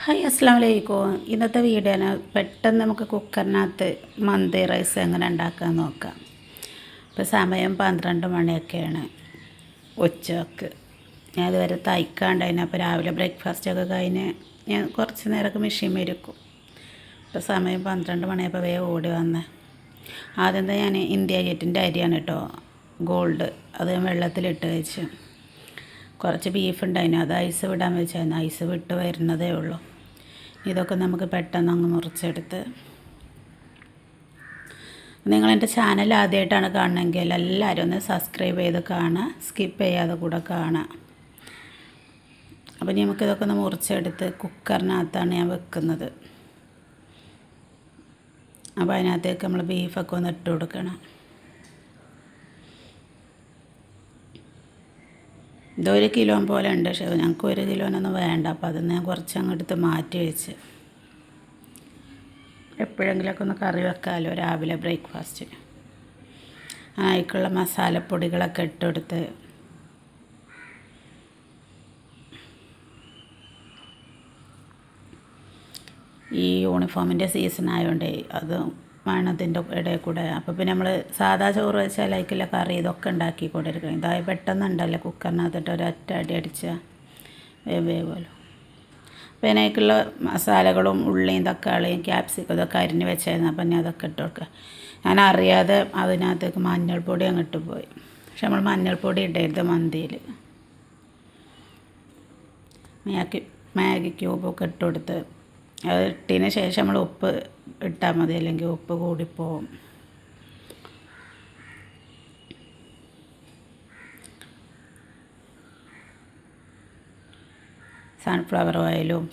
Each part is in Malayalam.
ഹായ് അസ്സാം വലൈക്കും. ഇന്നത്തെ വീഡിയോന് പെട്ടെന്ന് നമുക്ക് കുക്കറിനകത്ത് മന്തി റൈസ് എങ്ങനെ ഉണ്ടാക്കാൻ നോക്കാം. ഇപ്പോൾ സമയം 12 മണിയൊക്കെയാണ് ഉച്ചക്ക്. ഞാൻ ഇതുവരെ തയ്ക്കാണ്ടായിരുന്നു. അപ്പോൾ രാവിലെ ബ്രേക്ക്ഫാസ്റ്റൊക്കെ കഴിഞ്ഞ് ഞാൻ കുറച്ച് നേരമൊക്കെ മെഷീൻ ഇരിക്കും. ഇപ്പോൾ സമയം 12 മണിയപ്പോൾ വേഗം ഓടി വന്നേ. ആദ്യം തന്നെ ഞാൻ ഇന്ത്യ ഗേറ്റിൻ്റെ അരിയാണ് കേട്ടോ, ഗോൾഡ്. അത് ഞാൻ വെള്ളത്തിലിട്ട് വെച്ച്. കുറച്ച് ബീഫ് ഉണ്ടായിരുന്നു, അത് ഐസ് വിടാൻ വെച്ചായിരുന്നു. ഐസ് വിട്ട് വരുന്നതേ ഉള്ളൂ. ഇതൊക്കെ നമുക്ക് പെട്ടെന്ന് അങ്ങ് മുറിച്ചെടുത്ത്, നിങ്ങളെൻ്റെ ചാനൽ ആദ്യമായിട്ടാണ് കാണണമെങ്കിൽ എല്ലാവരും ഒന്ന് സബ്സ്ക്രൈബ് ചെയ്ത് കാണുക, സ്കിപ്പ് ചെയ്യാതെ കൂടെ കാണുക. അപ്പോൾ നമുക്കിതൊക്കെ ഒന്ന് മുറിച്ചെടുത്ത് കുക്കറിനകത്താണ് ഞാൻ വെക്കുന്നത്. അപ്പോൾ അതിനകത്തേക്ക് നമ്മൾ ബീഫൊക്കെ ഒന്ന് ഇട്ട് കൊടുക്കണം. ഇതൊരു കിലോ പോലെ ഉണ്ട്, പക്ഷേ ഞങ്ങൾക്ക് 1 കിലോനൊന്നും വേണ്ട. അപ്പോൾ അത് ഞാൻ കുറച്ച് അങ്ങോട്ട് മാറ്റി വെച്ച്. എപ്പോഴെങ്കിലുമൊക്കെ ഒന്ന് കറി വെക്കാമല്ലോ രാവിലെ ബ്രേക്ക്ഫാസ്റ്റിന്. അതിലേക്കുള്ള മസാലപ്പൊടികളൊക്കെ ഇട്ടെടുത്ത് ഈ യൂണിഫോമിൻ്റെ സീസൺ ആയതുകൊണ്ട് അത് വേണത്തിൻ്റെ ഇടയിൽ കൂടെ. അപ്പോൾ പിന്നെ നമ്മൾ സാധാ ചോറ് വെച്ചാൽ അതിലേക്കുള്ള കറി ഇതൊക്കെ ഉണ്ടാക്കി കൊണ്ടിരിക്കണം. ഇതായി പെട്ടെന്നുണ്ടല്ലോ കുക്കറിനകത്തിട്ട് ഒരൊറ്റ അടി അടിച്ചാൽ വേവുമല്ലോ. അപ്പോൾ അതിനേക്കുള്ള മസാലകളും ഉള്ളിയും തക്കാളിയും ക്യാപ്സിക്കം ഇതൊക്കെ അരിഞ്ഞ് വെച്ചായിരുന്നു. അപ്പം ഞാൻ അതൊക്കെ ഇട്ട് കൊടുക്കുക. ഞാൻ അറിയാതെ അതിനകത്തേക്ക് മഞ്ഞൾപ്പൊടി അങ്ങോട്ട് പോയി. പക്ഷെ നമ്മൾ മഞ്ഞൾപ്പൊടി ഇടരുത് മന്തിയിൽ. മാഗി ക്യൂബൊക്കെ ഇട്ട് കൊടുത്ത് അത് ഇട്ടതിന് ശേഷം നമ്മൾ ഉപ്പ് ഇട്ടാൽ മതി, അല്ലെങ്കിൽ ഉപ്പ് കൂടിപ്പോവും. സൺഫ്ലവർ ഓയിലും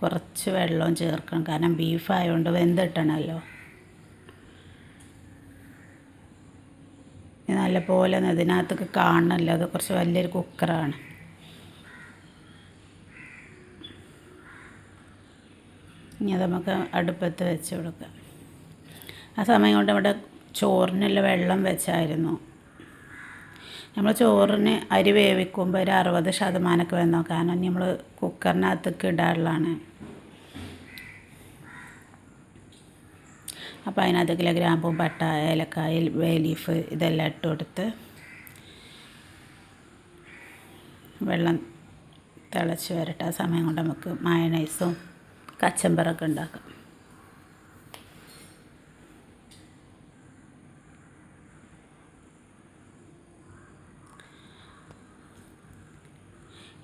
കുറച്ച് വെള്ളവും ചേർക്കണം, കാരണം ബീഫായതുകൊണ്ട് വെന്തിട്ടണമല്ലോ. നല്ലപോലെ ഇതിനകത്തൊക്കെ കാണണമല്ലോ, അത് കുറച്ച് വലിയൊരു കുക്കറാണ്. ഇനി അത് നമുക്ക് അടുപ്പത്ത് വെച്ച് കൊടുക്കാം. ആ സമയം കൊണ്ട് നമ്മുടെ ചോറിനുള്ള വെള്ളം വെച്ചായിരുന്നു. നമ്മൾ ചോറിന് അരി വേവിക്കുമ്പോൾ ഒരു 60% വെന്തോ, കാരണം നമ്മൾ കുക്കറിനകത്തേക്ക് ഇടാനുള്ളതാണ്. അപ്പോൾ അതിനകത്തേക്കുള്ള ഗ്രാമ്പും പട്ട ഏലക്കായ ബേ ലീഫ് ഇതെല്ലാം ഇട്ട് കൊടുത്ത് വെള്ളം തിളച്ച് വരട്ടെ. ആ സമയം കൊണ്ട് നമുക്ക് മയണൈസും കച്ചമ്പറൊക്കെ ഉണ്ടാക്കാം.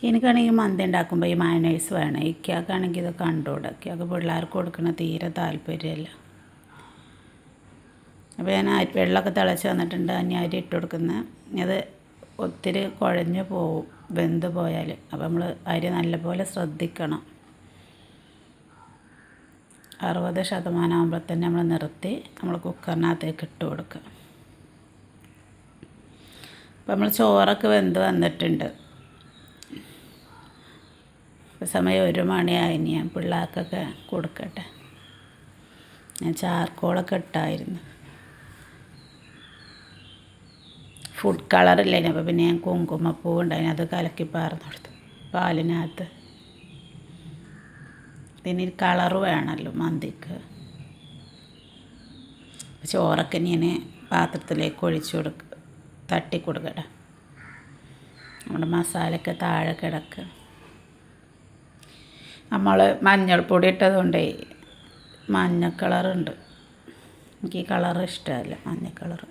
എനിക്കാണെങ്കിൽ മന്തി ഉണ്ടാക്കുമ്പോൾ ഈ മയണൈസ് വേണം. ഇക്കാക്കാണെങ്കിൽ ഇത് കണ്ടുകൂടാ. ഇക്കാക്ക് പിള്ളേർക്ക് കൊടുക്കണ തീരെ താല്പര്യമില്ല. അപ്പോൾ ഞാൻ വെള്ളമൊക്കെ തിളച്ച് വന്നിട്ടുണ്ട്. ഇനി അരി ഇട്ട് കൊടുക്കുന്നത് അത് ഒത്തിരി കുഴഞ്ഞ് പോവും വെന്ത് പോയാൽ. അപ്പോൾ നമ്മൾ അരി നല്ലപോലെ ശ്രദ്ധിക്കണം. 60% ആകുമ്പോൾ തന്നെ നമ്മൾ നിർത്തി നമ്മൾ കുക്കറിനകത്തേക്ക് ഇട്ട് കൊടുക്കുക. അപ്പോൾ നമ്മൾ ചോറൊക്കെ വെന്ത് വന്നിട്ടുണ്ട്. സമയം 1 മണിയായി. ഞാൻ പിള്ളേർക്കൊക്കെ കൊടുക്കട്ടെ. ഞാൻ ചാർക്കോളൊക്കെ ഇട്ടായിരുന്നു. ഫുഡ് കളറില്ലേന്, അപ്പോൾ പിന്നെ ഞാൻ കുങ്കുമപ്പൂ ഉണ്ടായിരുന്നു, അത് കലക്കി പാർന്ന് കൊടുത്തു പാലിനകത്ത്. ഇതിന് കളറ് വേണമല്ലോ മന്തിക്ക്. ചോറൊക്കെ ഞാൻ പാത്രത്തിലേക്ക് ഒഴിച്ച് തട്ടി കൊടുക്കട്ടെ. നമ്മുടെ മസാലയൊക്കെ താഴെ കിടക്കുക. നമ്മൾ മഞ്ഞൾപ്പൊടി ഇട്ടതുകൊണ്ടേ മഞ്ഞ കളറുണ്ട്. എനിക്ക് ഈ കളറ് ഇഷ്ടമല്ല, മഞ്ഞ കളറ്.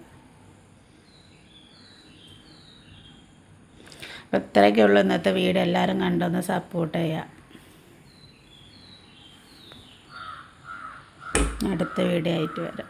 അപ്പോൾ ഇത്രയൊക്കെയുള്ളൂ ഇന്നത്തെ വീഡിയോ. എല്ലാവരും കണ്ടൊന്ന് സപ്പോർട്ട് ചെയ്യുക. അടുത്ത വീഡിയോ ആയിട്ട് വരാം.